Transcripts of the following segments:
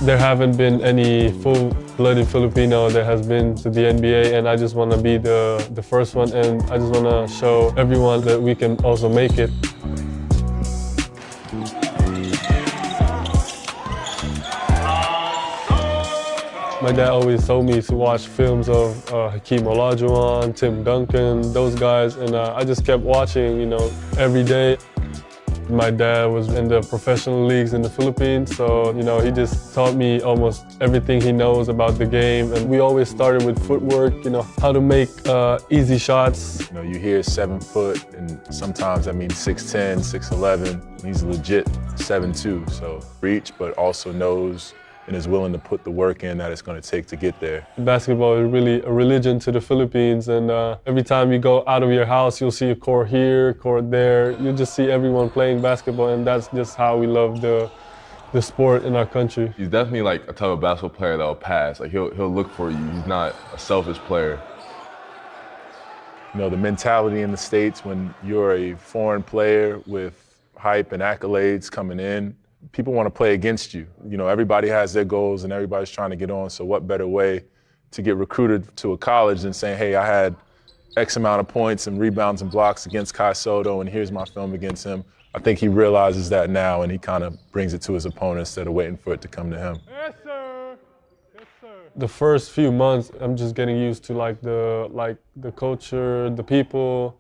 There haven't been any full-blooded Filipino that has been to the NBA, and I just want to be the first one, and I just want to show everyone that we can also make it. My dad always told me to watch films of Hakeem Olajuwon, Tim Duncan, those guys, and I just kept watching, every day. My dad was in the professional leagues in the Philippines, so, he just taught me almost everything he knows about the game. And we always started with footwork, how to make easy shots. You hear 7 foot, and sometimes that means 6'10", 6'11". He's legit 7'2", so reach, but also knows and is willing to put the work in that it's going to take to get there. Basketball is really a religion to the Philippines, and every time you go out of your house, you'll see a court here, court there. You just see everyone playing basketball, and that's just how we love the sport in our country. He's definitely like a type of basketball player that will pass. Like he'll look for you. He's not a selfish player. The mentality in the States when you're a foreign player with hype and accolades coming in, people want to play against you. Everybody has their goals and everybody's trying to get on, so what better way to get recruited to a college than saying, hey, I had X amount of points and rebounds and blocks against Zachary Sotto, and here's my film against him. I think he realizes that now, and he kind of brings it to his opponent instead of waiting for it to come to him. Yes, sir. Yes, sir. The first few months, I'm just getting used to the culture, the people,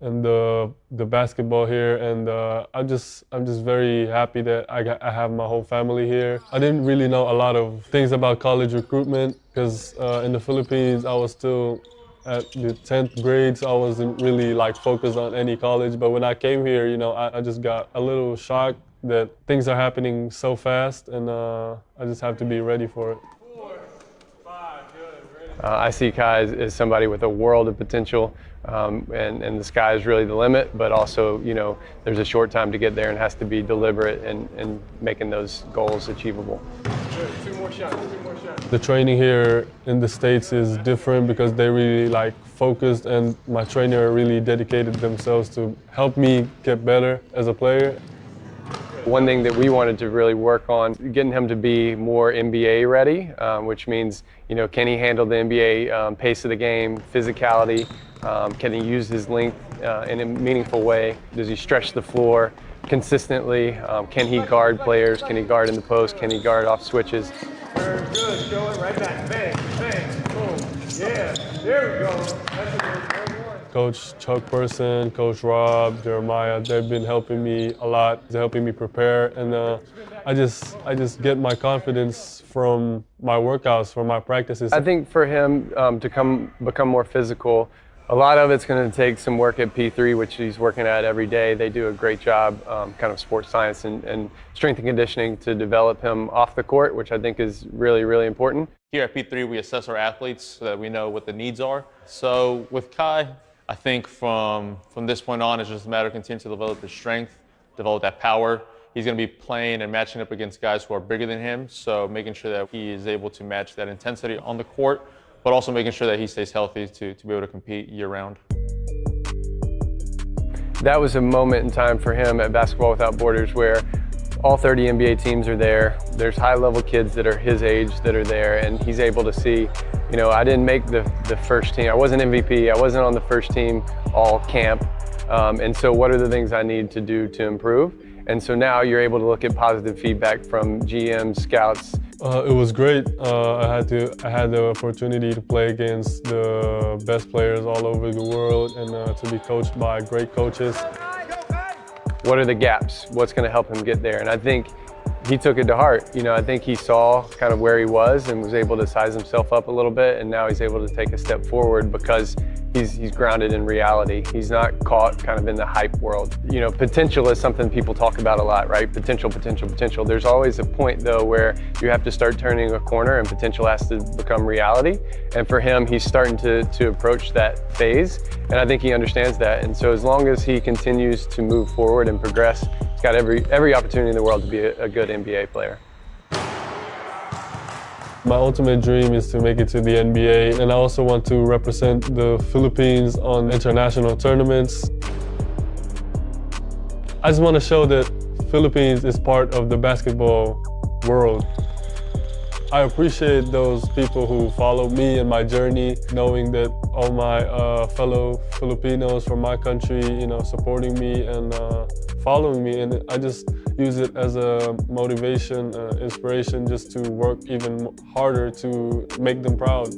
and the basketball here, and I'm just very happy that I have my whole family here. I didn't really know a lot of things about college recruitment because in the Philippines I was still at the 10th grade, so I wasn't really focused on any college. But when I came here, I just got a little shocked that things are happening so fast, and I just have to be ready for it. I see Kai as somebody with a world of potential, and the sky is really the limit, but also, there's a short time to get there and has to be deliberate in making those goals achievable. Two more shots. The training here in the States is different because they really focused, and my trainer really dedicated themselves to help me get better as a player. One thing that we wanted to really work on, getting him to be more NBA ready, which means, can he handle the NBA pace of the game, physicality? Can he use his length in a meaningful way? Does he stretch the floor consistently? Can he guard players? Can he guard in the post? Can he guard off switches? Very good. Show it right back. Bang, bang, boom. Yeah, there we go. That's a good one. Coach Chuck Person, Coach Rob, Jeremiah, they've been helping me a lot. They're helping me prepare, and I just get my confidence from my workouts, from my practices. I think for him to become more physical, a lot of it's going to take some work at P3, which he's working at every day. They do a great job, kind of sports science and strength and conditioning to develop him off the court, which I think is really, really important. Here at P3, we assess our athletes so that we know what the needs are. So with Kai, I think from this point on, it's just a matter of continuing to develop his strength, develop that power. He's going to be playing and matching up against guys who are bigger than him, so making sure that he is able to match that intensity on the court, but also making sure that he stays healthy to be able to compete year-round. That was a moment in time for him at Basketball Without Borders where all 30 NBA teams are there. There's high-level kids that are his age that are there, and he's able to see, I didn't make the first team. I wasn't MVP. I wasn't on the first team all camp. And so what are the things I need to do to improve? And so now you're able to look at positive feedback from GMs, scouts. It was great. I had the opportunity to play against the best players all over the world, and to be coached by great coaches. What are the gaps? What's going to help him get there? And I think he took it to heart. I think he saw kind of where he was and was able to size himself up a little bit, and now he's able to take a step forward because he's grounded in reality. He's not caught kind of in the hype world. Potential is something people talk about a lot, right? Potential, potential, potential. There's always a point though where you have to start turning a corner and potential has to become reality. And for him, he's starting to approach that phase, and I think he understands that. And so as long as he continues to move forward and progress, he's got every opportunity in the world to be a good NBA player. My ultimate dream is to make it to the NBA, and I also want to represent the Philippines on international tournaments. I just want to show that Philippines is part of the basketball world. I appreciate those people who follow me and my journey, knowing that all my fellow Filipinos from my country, supporting me and following me. And I just use it as a motivation, inspiration, just to work even harder to make them proud.